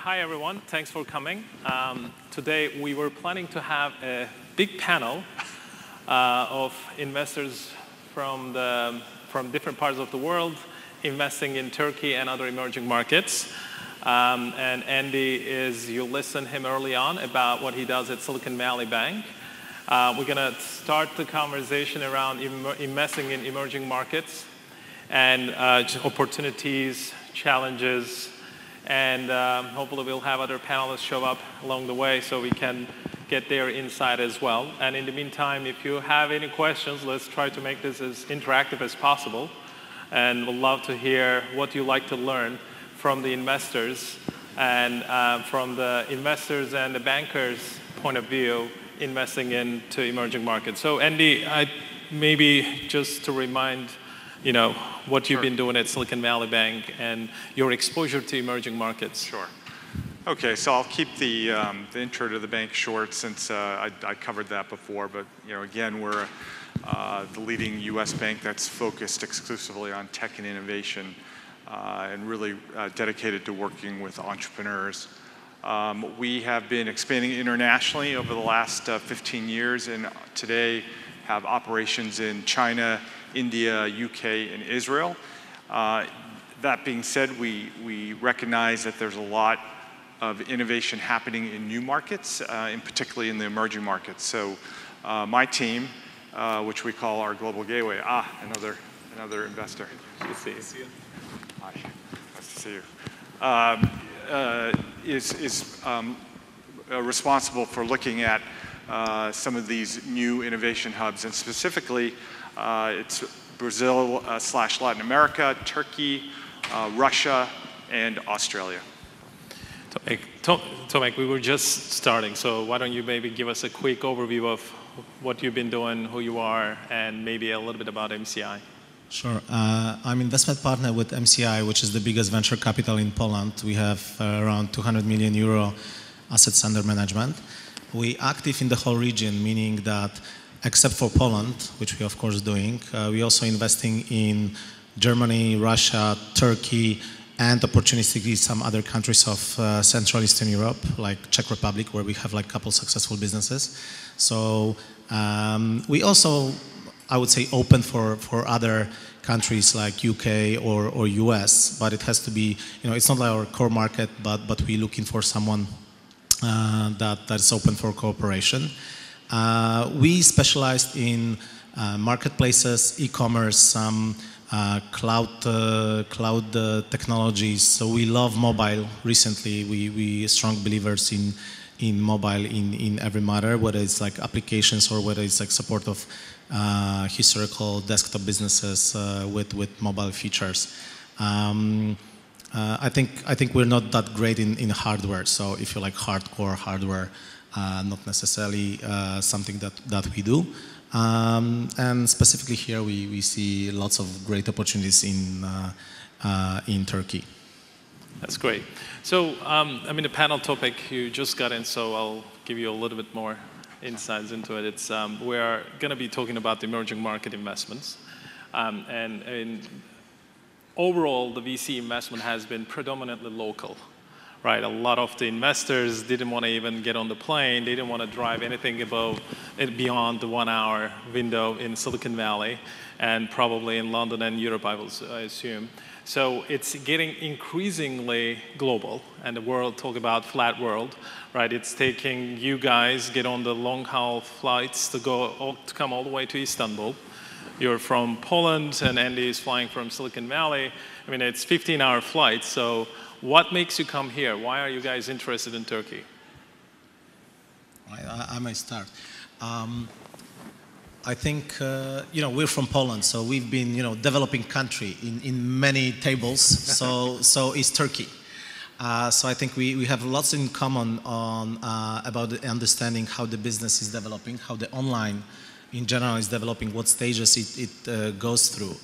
Hi, everyone. Thanks for coming. Today, we were planning to have a big panel of investors from different parts of the world investing in Turkey and other emerging markets. And Andy you'll listen him early on about what he does at Silicon Valley Bank. We're going to start the conversation around investing in emerging markets and opportunities, challenges, and hopefully we'll have other panelists show up along the way so we can get their insight as well. And in the meantime, if you have any questions, let's try to make this as interactive as possible. And we'd love to hear what you like to learn from the investors and from the investors and the bankers' point of view investing into emerging markets. So Andy, maybe just to remind what you've been doing at Silicon Valley Bank and your exposure to emerging markets. Sure. Okay, so I'll keep the intro to the bank short since I covered that before. But again, we're the leading U.S. bank that's focused exclusively on tech and innovation and really dedicated to working with entrepreneurs. We have been expanding internationally over the last 15 years, and today have operations in China, India, UK, and Israel. That being said, we recognize that there's a lot of innovation happening in new markets, and particularly in the emerging markets. So my team, which we call our Global Gateway, another investor. Good to see you. Hi, nice to see you. Is responsible for looking at some of these new innovation hubs, and specifically it's Brazil / Latin America, Turkey, Russia, and Australia. Tomek, we were just starting, so why don't you maybe give us a quick overview of what you've been doing, who you are, and maybe a little bit about MCI. Sure. I'm investment partner with MCI, which is the biggest venture capital in Poland. We have around 200 million euro assets under management. We active in the whole region, meaning that except for Poland, which we of course doing, we also investing in Germany, Russia, Turkey, and opportunistically some other countries of Central Eastern Europe, like Czech Republic, where we have like a couple successful businesses. So we also, I would say, open for other countries like UK or US, but it has to be, it's not like our core market, but we're looking for someone that's open for cooperation. We specialized in marketplaces, e-commerce, some cloud technologies. So we love mobile. Recently, we strong believers in mobile in every matter, whether it's like applications or whether it's like support of historical desktop businesses with mobile features. I think we're not that great in hardware. So if you like hardcore hardware, not necessarily something that we do. And specifically here, we see lots of great opportunities in Turkey. That's great. So, the panel topic you just got in, so I'll give you a little bit more insights into it. It's we're going to be talking about the emerging market investments, and overall, the VC investment has been predominantly local. Right, a lot of the investors didn't want to even get on the plane. They didn't want to drive anything beyond the 1 hour window in Silicon Valley, and probably in London and Europe, I assume. So it's getting increasingly global, and the world, talk about flat world, right? It's taking you guys get on the long haul flights to come all the way to Istanbul. You're from Poland, and Andy is flying from Silicon Valley. It's 15-hour flights, so what makes you come here? Why are you guys interested in Turkey? I may start. I think, we're from Poland, so we've been, developing country in many tables, so is Turkey. So I think we have lots in common about the understanding how the business is developing, how the online in general is developing, what stages it goes through.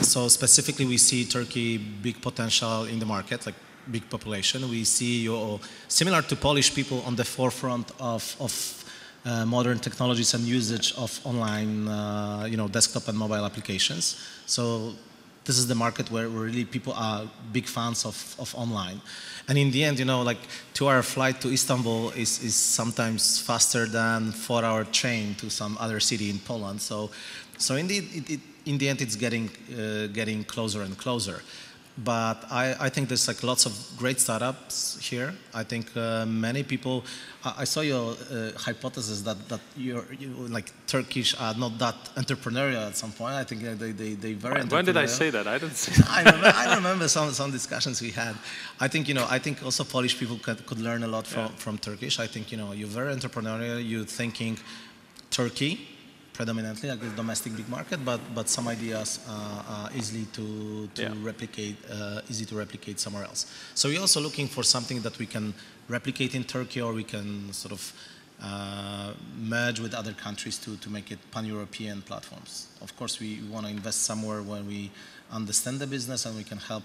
So specifically, we see Turkey big potential in the market, like big population. We see similar to Polish people on the forefront of modern technologies and usage of online, desktop and mobile applications. So this is the market where really people are big fans of online. And in the end, you know, like 2-hour flight to Istanbul is sometimes faster than 4-hour train to some other city in Poland. So indeed, in the end, it's getting closer and closer. But I think there's like lots of great startups here. I think many people. I saw your hypothesis that you like Turkish are not that entrepreneurial at some point. I think they very entrepreneurial. When did I say that? I didn't say that. I remember some discussions we had. I think, you know, I think also Polish people could learn a lot from Turkish. I think, you know, you're very entrepreneurial. You're thinking Turkey predominantly, like the domestic big market, but some ideas are easy to replicate somewhere else. So we're also looking for something that we can replicate in Turkey, or we can sort of merge with other countries to make it pan-European platforms. Of course, we want to invest somewhere where we understand the business and we can help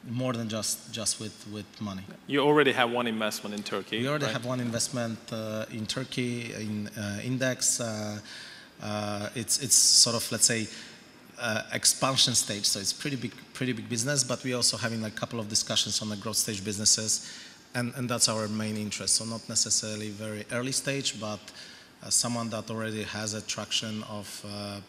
more than just with money. You already have one investment in Turkey. We already have one investment in Turkey, in Index. It's sort of, let's say, expansion stage, so it's pretty big business, but we're also having like a couple of discussions on the growth stage businesses, and that's our main interest. So not necessarily very early stage, but someone that already has a traction of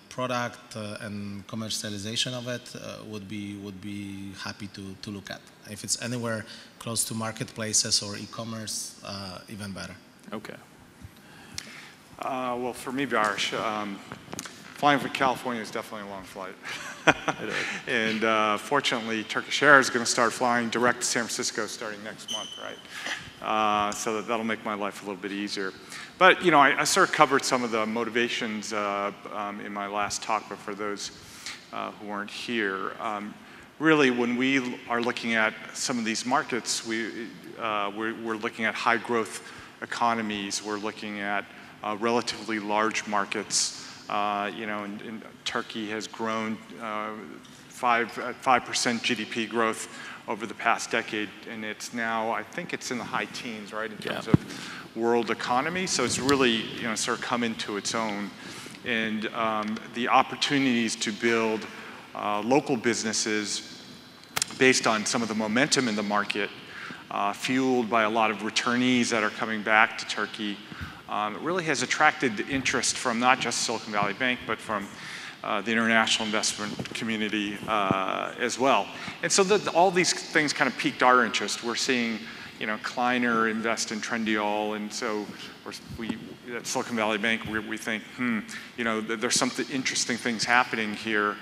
product and commercialization of it would be happy to look at. If it's anywhere close to marketplaces or e-commerce, even better. Okay. Well, for me, Barish, flying from California is definitely a long flight. And fortunately, Turkish Air is going to start flying direct to San Francisco starting next month, right? So that'll make my life a little bit easier. But, you know, I sort of covered some of the motivations in my last talk, but for those who weren't here, really, when we are looking at some of these markets, we're looking at high growth economies. We're looking at relatively large markets. You know, and Turkey has grown 5% GDP growth over the past decade, and it's now, I think it's in the high teens, right, in terms of world economy. So it's really, you know, sort of come into its own. And the opportunities to build local businesses based on some of the momentum in the market, fueled by a lot of returnees that are coming back to Turkey, it really has attracted interest from not just Silicon Valley Bank, but from the international investment community as well. And so all these things kind of piqued our interest. We're seeing, you know, Kleiner invest in Trendyol, and so we at Silicon Valley Bank, we think, you know, there's something interesting things happening here.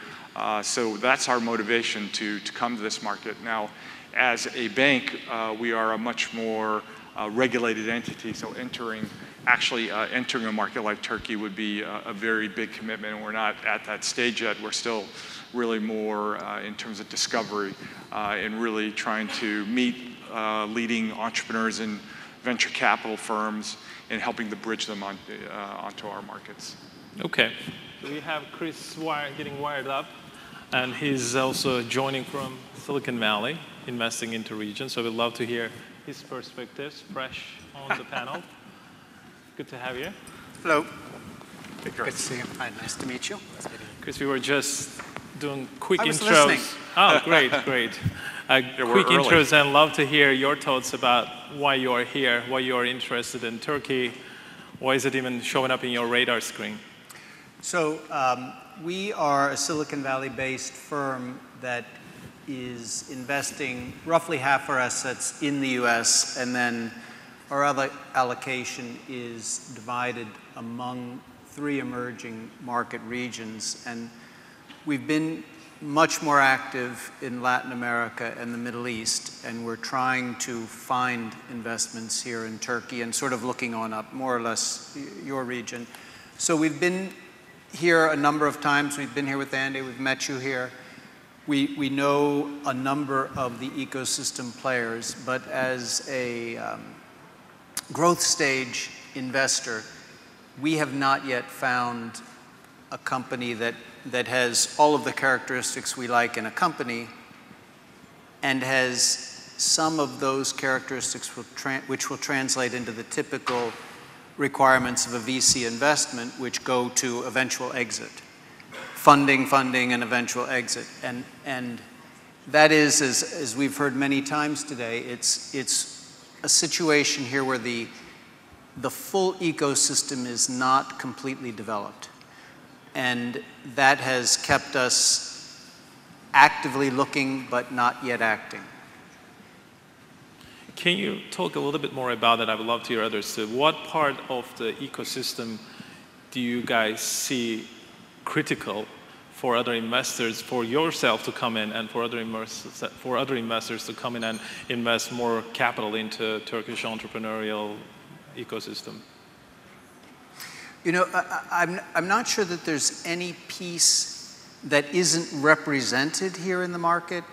So that's our motivation to come to this market. Now, as a bank, we are a much more regulated entity, so entering a market like Turkey would be a very big commitment, and we're not at that stage yet. We're still really more in terms of discovery and really trying to meet leading entrepreneurs and venture capital firms and helping to bridge them onto our markets. Okay. So we have Chris getting wired up, and he's also joining from Silicon Valley, investing into region. So we'd love to hear his perspectives, fresh on the panel. Good to have you. Hello. Hey, Good to see you. Hi, nice to meet you. Chris, we were just doing quick I was intros. listening. Oh, great. Quick early. intros, and love to hear your thoughts about why you are here, why you are interested in Turkey. Why is it even showing up in your radar screen? So we are a Silicon Valley-based firm that is investing roughly half our assets in the US, and then our other allocation is divided among 3 emerging market regions. And we've been much more active in Latin America and the Middle East, and we're trying to find investments here in Turkey and sort of looking on up, more or less, your region. So we've been here a number of times. We've been here with Andy. We've met you here. We know a number of the ecosystem players, but as a growth stage investor, we have not yet found a company that has all of the characteristics we like in a company and has some of those characteristics which will translate into the typical requirements of a VC investment, which go to eventual exit. funding, and eventual exit. And that is, as we've heard many times today, it's a situation here where the full ecosystem is not completely developed. And that has kept us actively looking, but not yet acting. Can you talk a little bit more about that? I would love to hear others. So what part of the ecosystem do you guys see critical for other investors, for yourself to come in, and for other investors to come in and invest more capital into Turkish entrepreneurial ecosystem? You know, I'm not sure that there's any piece that isn't represented here in the market.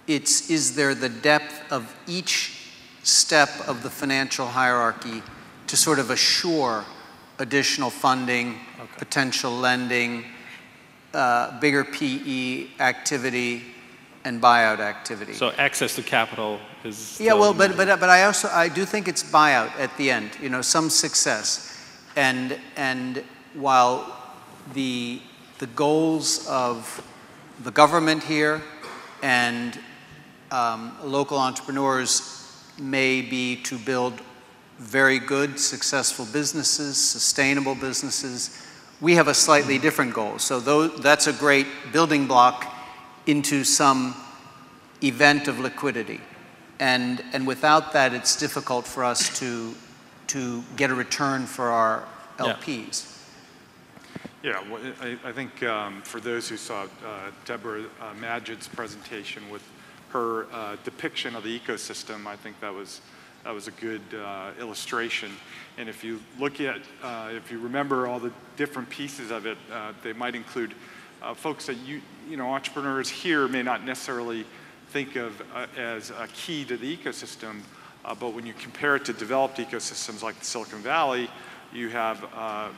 Is there the depth of each step of the financial hierarchy to sort of assure additional funding, potential lending, bigger PE activity, and buyout activity. So access to capital is... Yeah, well, but I do think it's buyout at the end, you know, some success. And while the goals of the government here and local entrepreneurs may be to build very good, successful businesses, sustainable businesses, we have a slightly different goal. So that's a great building block into some event of liquidity. And without that, it's difficult for us to get a return for our LPs. Yeah, well, I think for those who saw Deborah Majid's presentation with her depiction of the ecosystem, I think that was a good illustration. And if you look at, if you remember all the different pieces of it, they might include folks that you know, entrepreneurs here may not necessarily think of as a key to the ecosystem, but when you compare it to developed ecosystems like the Silicon Valley, you have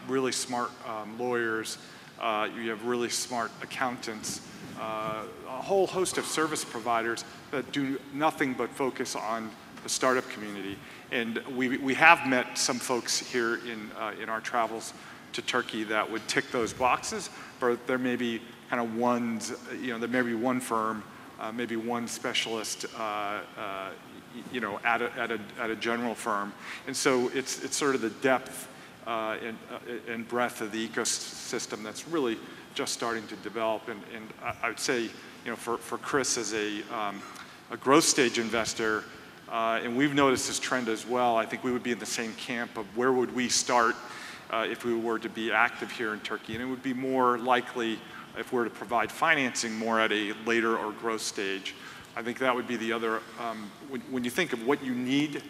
really smart lawyers, you have really smart accountants, a whole host of service providers that do nothing but focus on the startup community. And we have met some folks here in our travels to Turkey that would tick those boxes, but there may be kind of ones, you know, there may be one firm, maybe one specialist, you know, at a general firm. And so it's sort of the depth and breadth of the ecosystem that's really just starting to develop. And I would say, you know, for Chris as a growth stage investor, and we've noticed this trend as well, I think we would be in the same camp of where would we start if we were to be active here in Turkey. And it would be more likely if we were to provide financing more at a later or growth stage. I think that would be the other, when you think of what you need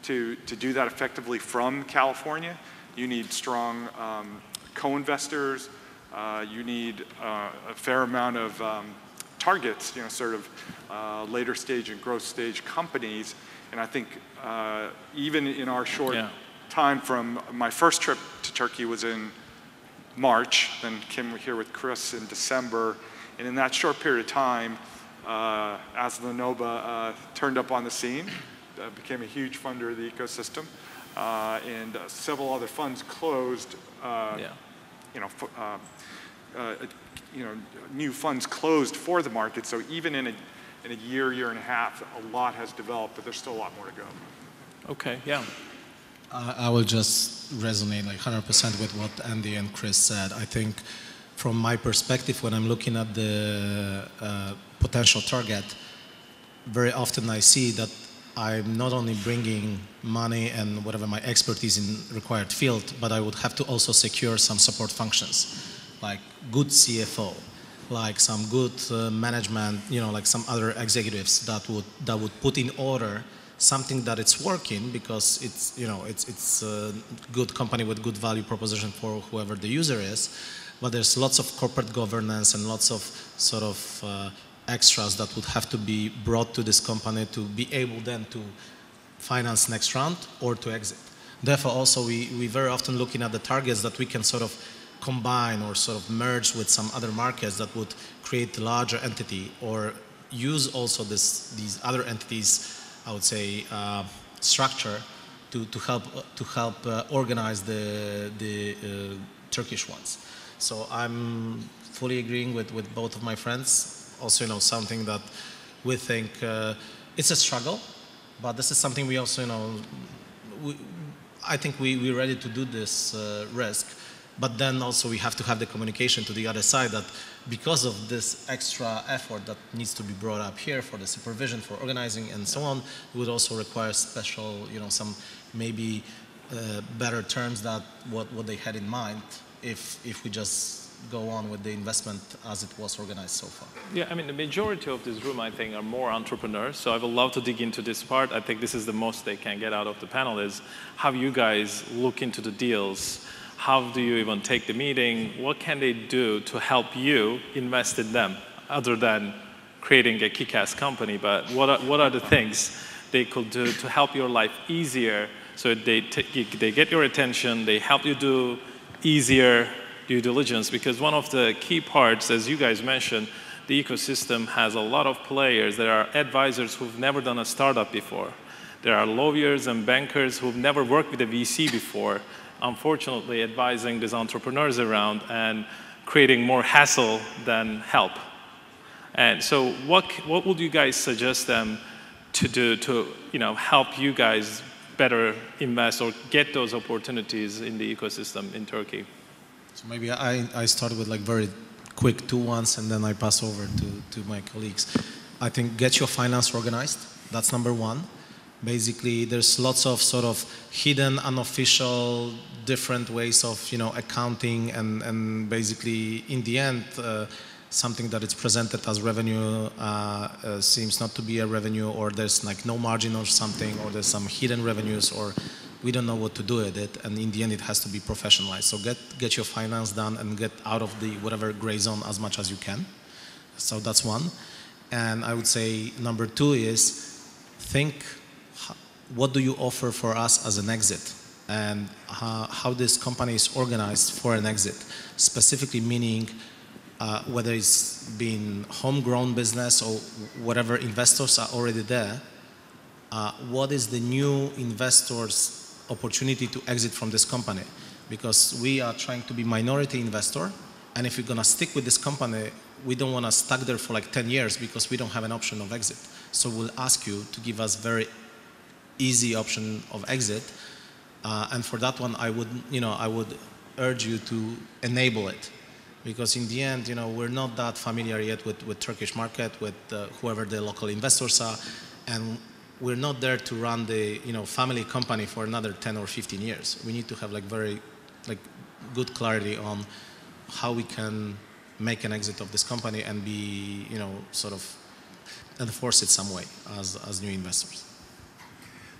to do that effectively from California, you need strong co-investors, you need a fair amount of targets, you know, sort of later stage and growth stage companies. And I think even in our short time from my first trip to Turkey was in March, then came here with Chris in December. And in that short period of time, Aslan Nova turned up on the scene, became a huge funder of the ecosystem, and several other funds closed. You know, new funds closed for the market. So even in a year and a half, a lot has developed, but there's still a lot more to go. Okay, yeah. I will just resonate like 100% with what Andy and Chris said. I think from my perspective, when I'm looking at the potential target, very often I see that I'm not only bringing money and whatever my expertise in required field, but I would have to also secure some support functions, like good CFO, like some good management, you know, like some other executives that would put in order something that it's working, because it's, you know, it's a good company with good value proposition for whoever the user is, but there's lots of corporate governance and lots of sort of extras that would have to be brought to this company to be able then to finance next round or to exit. Therefore, also we very often looking at the targets that we can sort of combine or sort of merge with some other markets that would create a larger entity, or use also these other entities, I would say, structure to help organize the Turkish ones. So I'm fully agreeing with both of my friends. Also, something that we think it's a struggle, but this is something we also, I think we're ready to do this risk. But then also we have to have the communication to the other side that because of this extra effort that needs to be brought up here for the supervision, for organizing and so on, it would also require special, some maybe better terms than what they had in mind if we just go on with the investment as it was organized so far. Yeah, I mean, the majority of this room, I think, are more entrepreneurs. So I would love to dig into this part. I think this is the most they can get out of the panel is how you guys look into the deals. How do you even take the meeting? What can they do to help you invest in them other than creating a kick-ass company? But what are the things they could do to help your life easier so they get your attention, they help you do easier due diligence? Because one of the key parts, as you guys mentioned, the ecosystem has a lot of players. There are advisors who've never done a startup before. There are lawyers and bankers who've never worked with a VC before, unfortunately advising these entrepreneurs around and creating more hassle than help. And so what would you guys suggest them to do to help you guys better invest or get those opportunities in the ecosystem in Turkey? So maybe I started with like very quick 2 ones and then I pass over to my colleagues. I think get your finance organized. That's number 1. Basically, there's lots of sort of hidden, unofficial, different ways of accounting, and basically, in the end, something that is presented as revenue seems not to be a revenue, or there's like no margin or something, or there's some hidden revenues, or we don't know what to do with it, and in the end, it has to be professionalized. So get your finance done and get out of the whatever gray zone as much as you can. So that's 1, and I would say number 2 is think. What do you offer for us as an exit, and how this company is organized for an exit, specifically meaning whether it's been homegrown business or whatever investors are already there, what is the new investors' opportunity to exit from this company? Because we are trying to be minority investor, and if we're going to stick with this company, we don't want to stuck there for like 10 years because we don't have an option of exit. So we'll ask you to give us very easy option of exit, and for that one, I would urge you to enable it, because in the end, we're not that familiar yet with Turkish market, with whoever the local investors are, and we're not there to run the family company for another 10 or 15 years. We need to have very good clarity on how we can make an exit of this company and be sort of enforce it some way as new investors.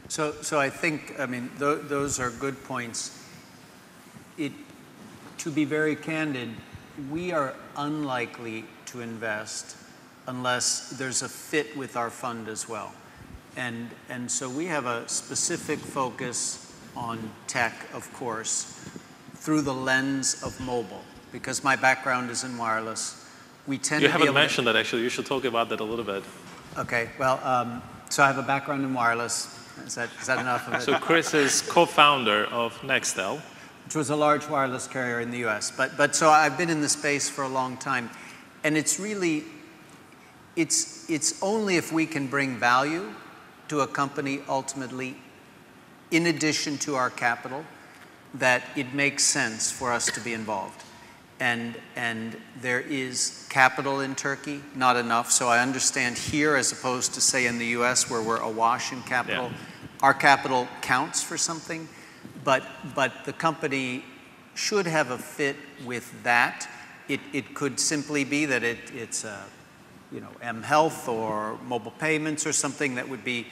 So I think, those are good points. To be very candid, we are unlikely to invest unless there's a fit with our fund as well. And so we have a specific focus on tech, of course, through the lens of mobile, because my background is in wireless. We tend You to haven't mentioned that, actually. You should talk about that a little bit. Okay, well, so I have a background in wireless. Is that enough of it? So Chris is co-founder of Nextel, which was a large wireless carrier in the US. But so I've been in the space for a long time. And it's really, it's only if we can bring value to a company ultimately, in addition to our capital, that it makes sense for us to be involved. And there is capital in Turkey, not enough. So I understand here, as opposed to say in the US where we're awash in capital, our capital counts for something, but the company should have a fit with that. It could simply be that it's mHealth or mobile payments or something that would be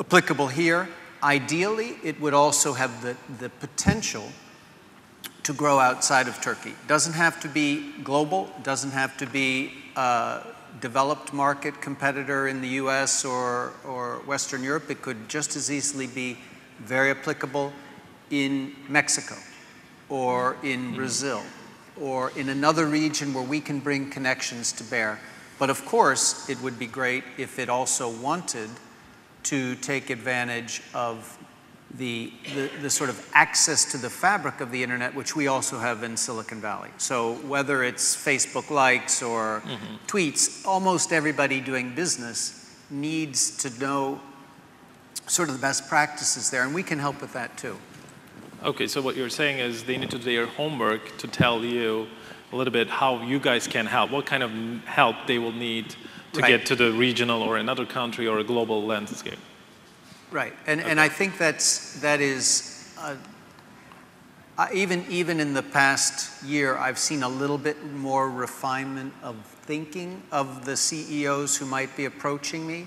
applicable here. Ideally, it would also have the potential to grow outside of Turkey. Doesn't have to be global, doesn't have to be a developed market competitor in the US or Western Europe. It could just as easily be very applicable in Mexico or in Brazil or in another region where we can bring connections to bear. But of course, it would be great if it also wanted to take advantage of the sort of access to the fabric of the internet, which we also have in Silicon Valley. So whether it's Facebook likes or tweets, almost everybody doing business needs to know sort of the best practices there, and we can help with that too. Okay, so what you're saying is they need to do their homework to tell you a little bit how you guys can help, what kind of help they will need to get to the regional or another country or a global landscape. Right, and I think that is, even in the past year, I've seen a little bit more refinement of thinking of the CEOs who might be approaching me.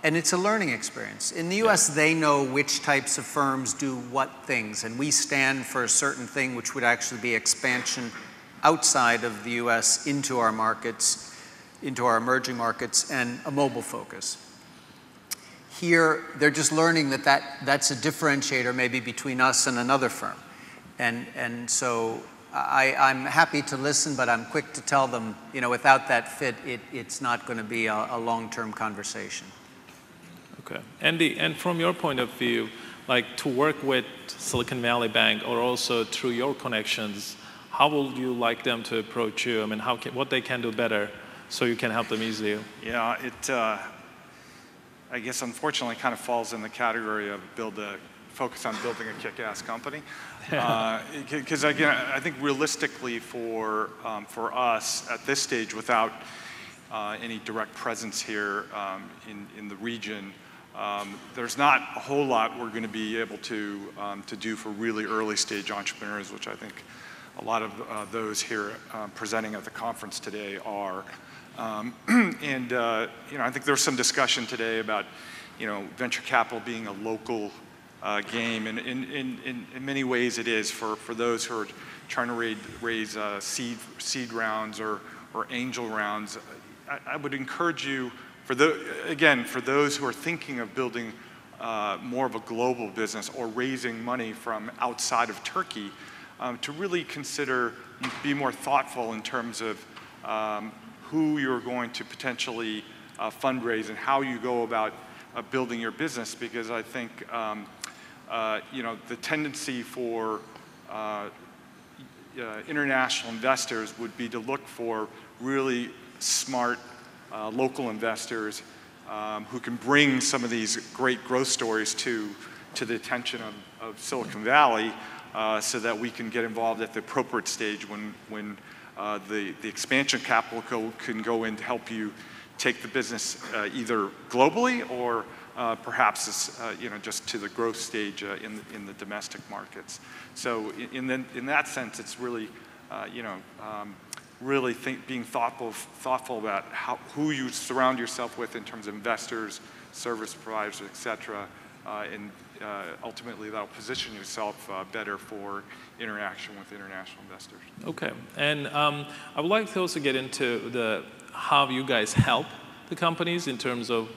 And it's a learning experience. In the US, they know which types of firms do what things, and we stand for a certain thing which would actually be expansion outside of the US into our markets, into our emerging markets, and a mobile focus. Here, they're just learning that's a differentiator maybe between us and another firm. And so I'm happy to listen, but I'm quick to tell them, you know, without that fit, it's not going to be a long-term conversation. Okay. Andy, and from your point of view, like to work with Silicon Valley Bank or also through your connections, how would you like them to approach you? I mean, what they can do better so you can help them easily? Yeah, I guess unfortunately kind of falls in the category of focus on building a kick-ass company. Because again, I think realistically for us at this stage, without any direct presence here in the region, there's not a whole lot we're going to be able to do for really early stage entrepreneurs, which I think a lot of those here presenting at the conference today are. And you know, I think there's some discussion today about, you know, venture capital being a local game, and in many ways it is for those who are trying to raise seed rounds or angel rounds. I would encourage you, for those who are thinking of building more of a global business or raising money from outside of Turkey, to really consider, be more thoughtful in terms of who you're going to potentially fundraise and how you go about building your business, because I think you know, the tendency for international investors would be to look for really smart local investors who can bring some of these great growth stories to the attention of Silicon Valley, so that we can get involved at the appropriate stage when the expansion capital can go in to help you take the business either globally or perhaps you know, just to the growth stage in the domestic markets. So in that sense, it's really you know, really being thoughtful about who you surround yourself with in terms of investors, service providers, et cetera, and ultimately that'll position yourself better for interaction with international investors. Okay, and I would like to also get into how you guys help the companies in terms of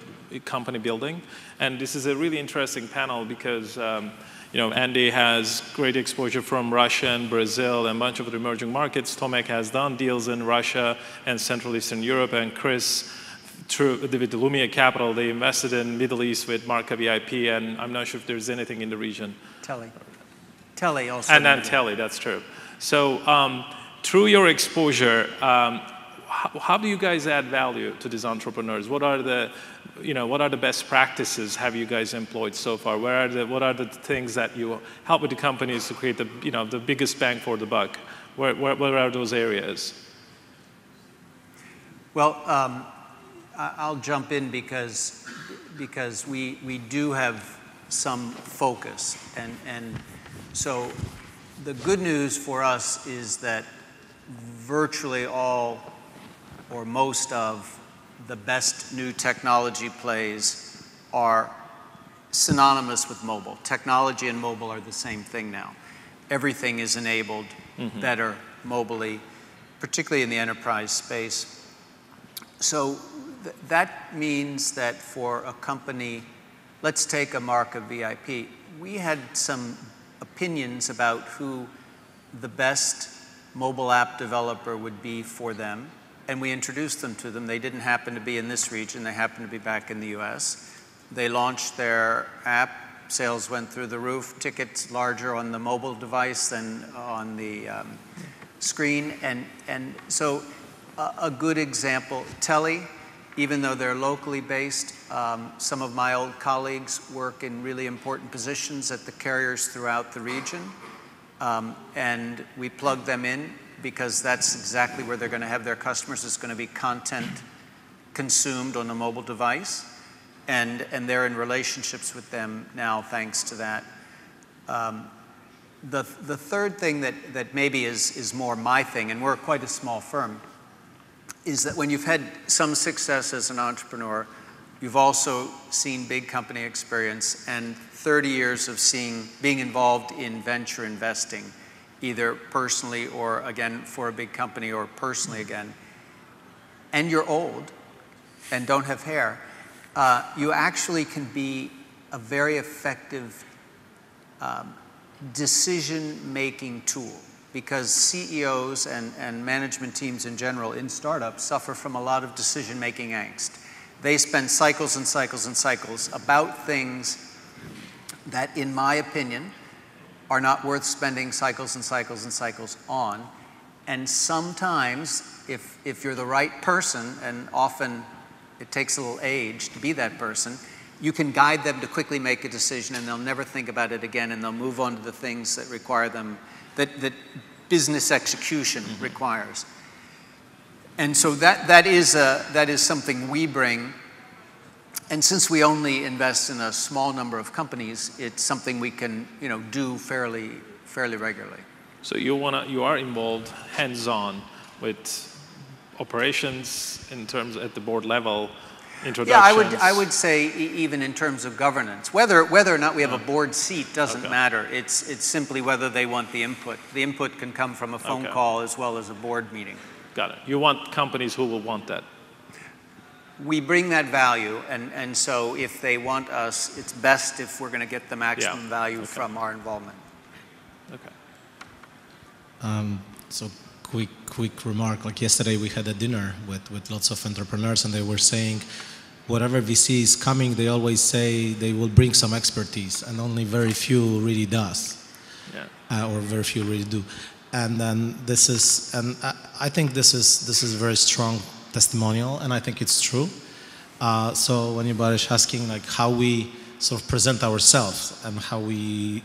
company building. And this is a really interesting panel because you know, Andy has great exposure from Russia and Brazil and a bunch of the emerging markets. Tomek has done deals in Russia and Central Eastern Europe, and Chris, with the Lumia Capital, they invested in Middle East with Marca VIP, and I'm not sure if there's anything in the region. Telly also. And then Telly, that's true. So through your exposure, how do you guys add value to these entrepreneurs? What are the best practices have you guys employed so far? What are the things that you help with the companies to create the biggest bang for the buck? Where are those areas? Well, I'll jump in because we do have some focus, and so the good news for us is that virtually all or most of the best new technology plays are synonymous with mobile. Technology and mobile are the same thing now. Everything is enabled better mobily, particularly in the enterprise space. So that means that for a company, let's take a Marca VIP, we had some opinions about who the best mobile app developer would be for them, and we introduced them to them. They didn't happen to be in this region, they happened to be back in the US. They launched their app sales went through the roof, tickets larger on the mobile device than on the screen. And so a good example, Telly, even though they're locally based, some of my old colleagues work in really important positions at the carriers throughout the region. And we plug them in because that's exactly where they're going to have their customers. It's going to be content consumed on a mobile device. And they're in relationships with them now thanks to that. The third thing that maybe is more my thing, and we're quite a small firm, is that when you've had some success as an entrepreneur, you've also seen big company experience and 30 years of being involved in venture investing, either personally or again for a big company or personally again. And you're old and don't have hair, you actually can be a very effective decision-making tool, because CEOs and management teams in general in startups suffer from a lot of decision-making angst. They spend cycles and cycles and cycles about things that, in my opinion, are not worth spending cycles and cycles and cycles on. And sometimes, if you're the right person, and often it takes a little age to be that person, you can guide them to quickly make a decision and they'll never think about it again, and they'll move on to the things that require them, that business execution requires. And so that is something we bring. And since we only invest in a small number of companies, it's something we can do fairly regularly. So you are involved hands-on with operations in terms at the board level, introductions. Yeah, I would say even in terms of governance, whether or not we have a board seat doesn't matter. It's simply whether they want the input. The input can come from a phone call as well as a board meeting. Got it. You want companies who will want that. We bring that value, and so if they want us, it's best if we're going to get the maximum value from our involvement. Okay. So quick remark, like yesterday we had a dinner with lots of entrepreneurs, and they were saying whatever VC is coming, they always say they will bring some expertise, and only very few really does, or very few really do. And then I think this is very strong testimonial, and I think it's true. So when Barish asking like how we sort of present ourselves and how we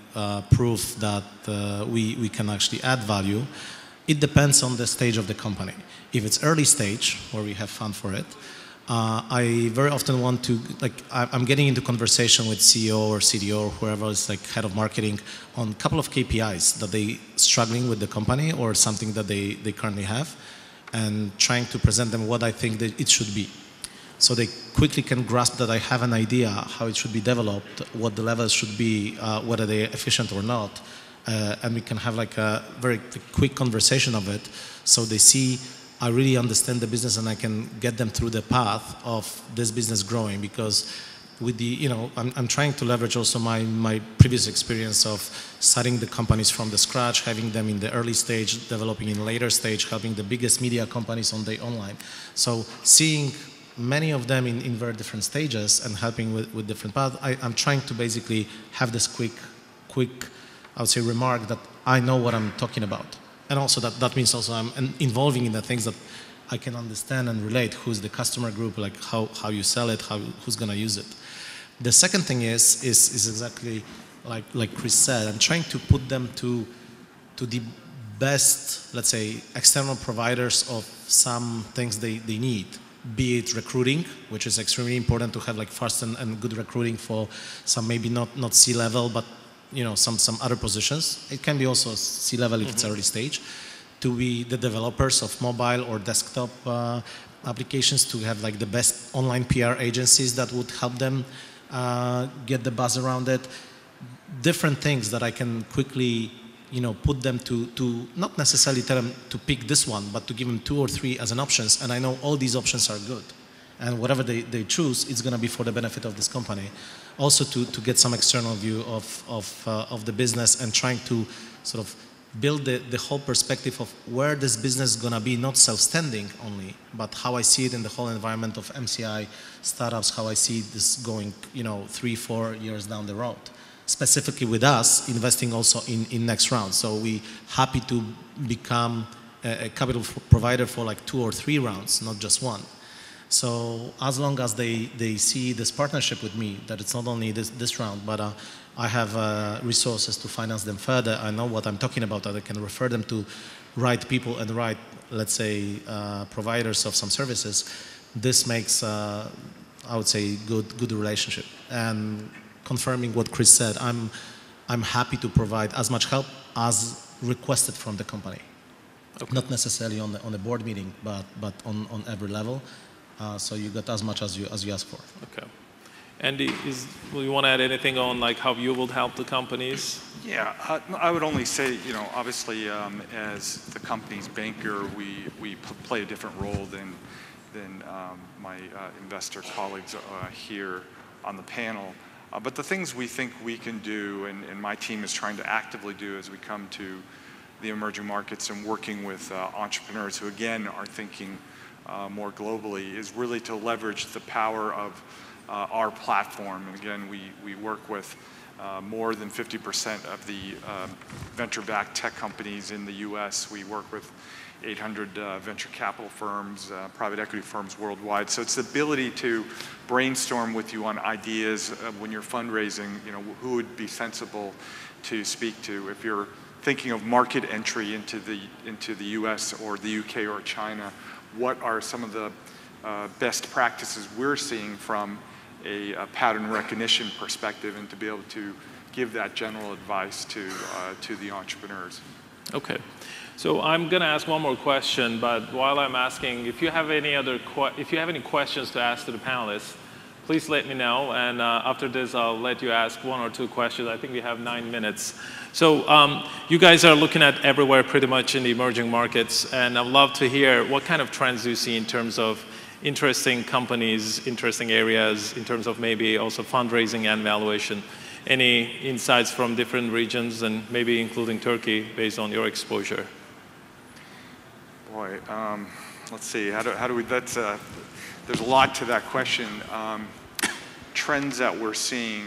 prove that we can actually add value, it depends on the stage of the company. If it's early stage, where we have fun for it, I very often want to, I'm getting into conversation with CEO or CDO or whoever is like head of marketing on a couple of KPIs that they struggling with the company or something that they currently have, and trying to present them what I think that it should be. So they quickly can grasp that I have an idea how it should be developed, what the levels should be, whether they're efficient or not, and we can have like a very quick conversation of it, so they see I really understand the business and I can get them through the path of this business growing. Because with the, I'm trying to leverage also my previous experience of starting the companies from the scratch, having them in the early stage, developing in later stage, helping the biggest media companies on the online. So seeing many of them in very different stages and helping with different paths, I'm trying to basically have this quick, I would say, remark that I know what I'm talking about. And also that means also I'm involving in the things that I can understand and relate. Who's the customer group, like how you sell it, who's gonna use it. The second thing is exactly like Chris said, I'm trying to put them to the best, let's say, external providers of some things they need. Be it recruiting, which is extremely important to have like fast and good recruiting for some maybe not C-level, but some other positions. It can be also C-level if it's early stage, to be the developers of mobile or desktop applications, to have like the best online PR agencies that would help them get the buzz around it. Different things that I can quickly put them to not necessarily tell them to pick this one, but to give them 2 or 3 as an options, and I know all these options are good. And whatever they choose, it's going to be for the benefit of this company. Also to get some external view of the business, and trying to sort of build the whole perspective of where this business is going to be, not self-standing only, but how I see it in the whole environment of MCI startups, how I see this going 3-4 years down the road. specifically with us, investing also in next round. So we happy to become a capital provider for like 2 or 3 rounds, not just one. So as long as they see this partnership with me, that it's not only this round, but I have resources to finance them further. I know what I'm talking about, that I can refer them to right people and right, let's say, providers of some services. This makes, I would say, good relationship. And confirming what Chris said, I'm happy to provide as much help as requested from the company. Okay. Not necessarily on the board meeting, but on every level. So you got as much as you ask for. Okay. Andy, will you want to add anything on like how you will help the companies? Yeah, I would only say, obviously, as the company's banker, we play a different role than my investor colleagues here on the panel. But the things we think we can do, and my team is trying to actively do as we come to the emerging markets and working with entrepreneurs who, again, are thinking more globally, is really to leverage the power of our platform. And again, we work with more than 50% of the venture-backed tech companies in the US. We work with 800 venture capital firms, private equity firms worldwide. So it's the ability to brainstorm with you on ideas when you're fundraising, who would be sensible to speak to. If you're thinking of market entry into the US or the UK or China, what are some of the best practices we're seeing from a pattern recognition perspective, and to be able to give that general advice to the entrepreneurs. Okay, so I'm going to ask one more question, but while I'm asking, if you have any questions to ask to the panelists, please let me know, and after this I'll let you ask 1 or 2 questions. I think we have 9 minutes. So you guys are looking at everywhere pretty much in the emerging markets, and I'd love to hear what kind of trends you see in terms of interesting companies, interesting areas, in terms of maybe also fundraising and valuation. Any insights from different regions, and maybe including Turkey, based on your exposure? Boy, let's see. How do we? There's a lot to that question. Trends that we're seeing.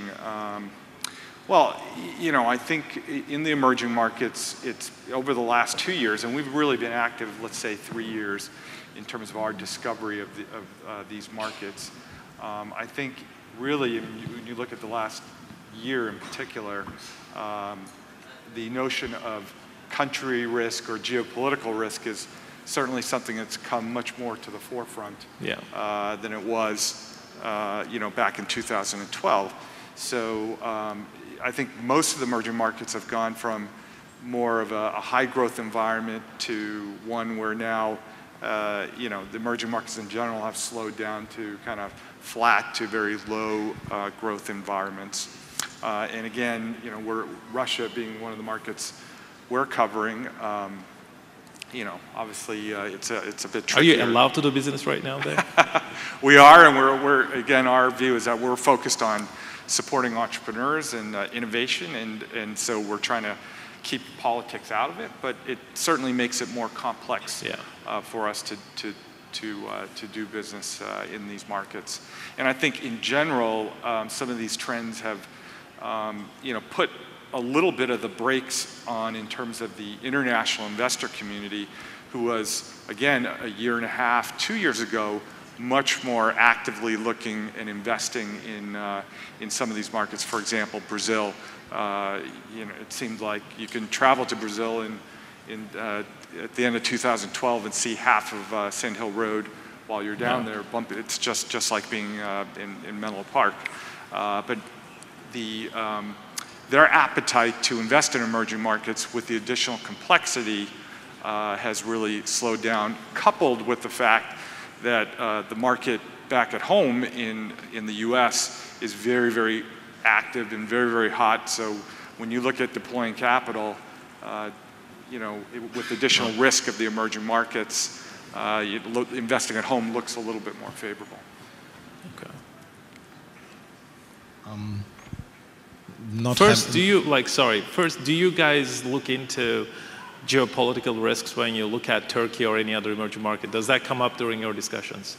Well, I think in the emerging markets, it's over the last 2 years, and we've really been active, let's say 3 years, in terms of our discovery of these markets. I think really, when you look at the last year in particular, the notion of country risk or geopolitical risk is certainly something that's come much more to the forefront than it was back in 2012. So I think most of the emerging markets have gone from more of a high growth environment to one where now the emerging markets in general have slowed down to kind of flat to very low growth environments. And again, Russia being one of the markets we're covering, obviously it's a bit trickier. Are you allowed to do business right now there? We are, and we're again, our view is that we're focused on supporting entrepreneurs and innovation, and so we're trying to keep politics out of it, but it certainly makes it more complex for us to do business in these markets. And I think in general, some of these trends have put a little bit of the brakes on in terms of the international investor community, who was, again, a year and a half, 2 years ago, much more actively looking and investing in some of these markets. For example, Brazil. It seemed like you can travel to Brazil at the end of 2012 and see half of Sand Hill Road while you're down there. It's just like being in Menlo Park. But their appetite to invest in emerging markets with the additional complexity has really slowed down, coupled with the fact that the market back at home in the US is very, very active and very, very hot. So when you look at deploying capital, with additional risk of the emerging markets, investing at home looks a little bit more favorable. Okay. First, do you guys look into geopolitical risks when you look at Turkey or any other emerging market? Does that come up during your discussions?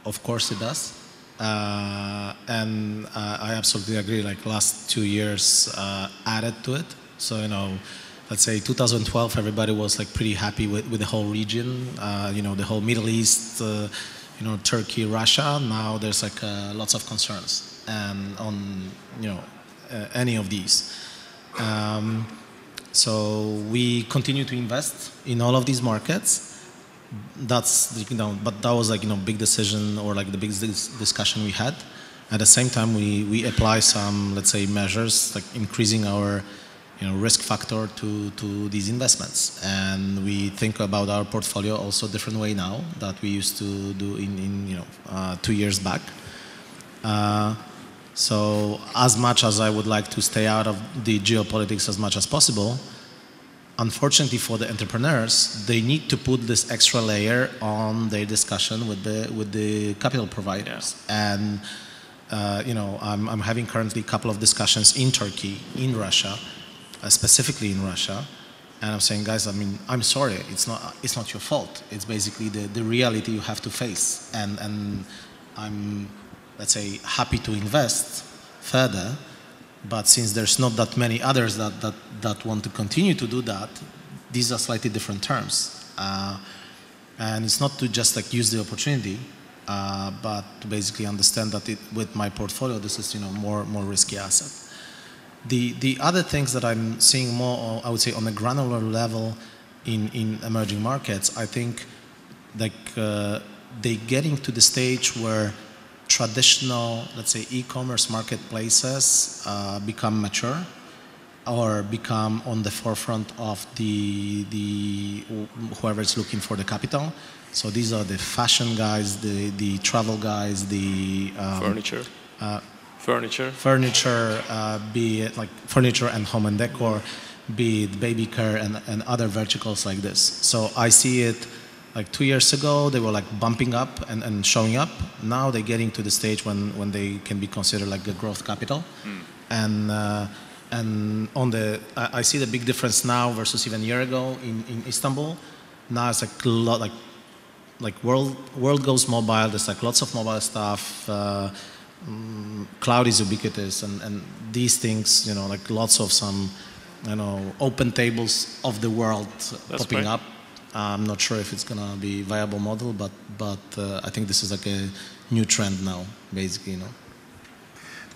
Of course it does. And I absolutely agree. Like last 2 years added to it. So let's say 2012, everybody was like pretty happy with the whole region. The whole Middle East, Turkey, Russia. Now there's like lots of concerns on any of these. So we continue to invest in all of these markets. That's but that was like big decision, or like the biggest discussion we had. At the same time, we apply some, let's say, measures like increasing our risk factor to these investments, and we think about our portfolio also different way now that we used to do in 2 years back. So as much as I would like to stay out of the geopolitics as much as possible, unfortunately for the entrepreneurs, they need to put this extra layer on their discussion with the capital providers. Yeah. And I'm having currently a couple of discussions in Turkey, in Russia, specifically in Russia, and I'm saying, guys, I'm sorry, it's not your fault. It's basically the reality you have to face, and I'm, let's say, happy to invest further. But since there's not that many others that want to continue to do that, these are slightly different terms. And it's not to just like use the opportunity, but to basically understand that with my portfolio, this is more risky asset. The other things that I'm seeing more, I would say, on a granular level in emerging markets, I think like they getting to the stage where traditional, let's say, e-commerce marketplaces become mature or become on the forefront of the whoever is looking for the capital. So these are the fashion guys, the travel guys, the furniture, be it like furniture and home and decor, be it baby care and other verticals like this. So I see it. Like 2 years ago, they were like bumping up and showing up. Now they're getting to the stage when they can be considered like a growth capital. And I see the big difference now versus even a year ago in Istanbul. Now it's like a lot like world goes mobile. There's like lots of mobile stuff. Cloud is ubiquitous, and these things, like lots of some, open tables of the world popping up. I'm not sure if it's going to be a viable model, but I think this is like a new trend now, basically.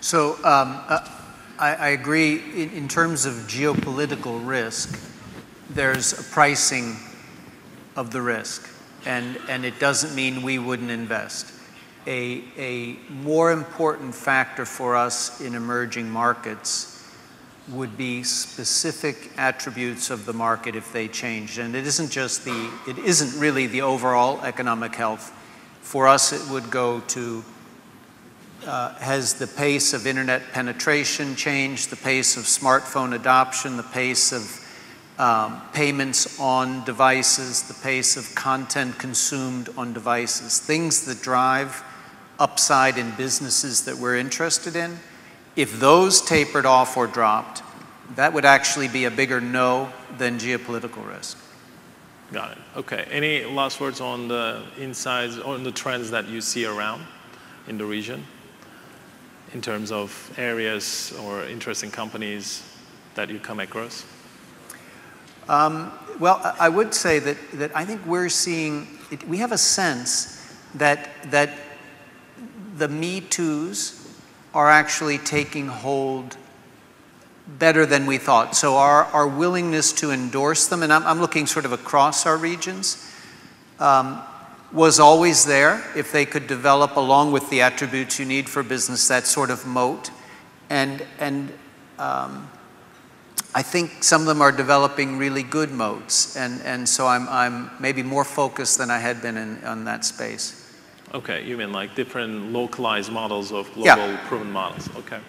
So I agree. In terms of geopolitical risk, there's a pricing of the risk, and it doesn't mean we wouldn't invest. A more important factor for us in emerging markets would be specific attributes of the market if they changed. And it isn't really the overall economic health. For us, it would go to, has the pace of internet penetration changed, the pace of smartphone adoption, the pace of payments on devices, the pace of content consumed on devices, things that drive upside in businesses that we're interested in. If those tapered off or dropped, that would actually be a bigger no than geopolitical risk. Got it. Okay. Any last words on the insights, on the trends that you see around in the region in terms of areas or interesting companies that you come across? Well, I would say that I think we're seeing, we have a sense that the Me Too's are actually taking hold better than we thought. So our willingness to endorse them, and I'm looking sort of across our regions, was always there if they could develop, along with the attributes you need for business, that sort of moat. And I think some of them are developing really good moats, and so I'm maybe more focused than I had been on that space. Okay, you mean like different localized models of global proven models. Okay.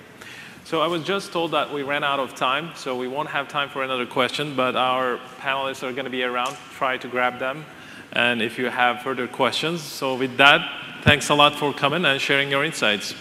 So I was just told that we ran out of time, so we won't have time for another question, but our panelists are going to be around. Try to grab them, and if you have further questions. So with that, thanks a lot for coming and sharing your insights.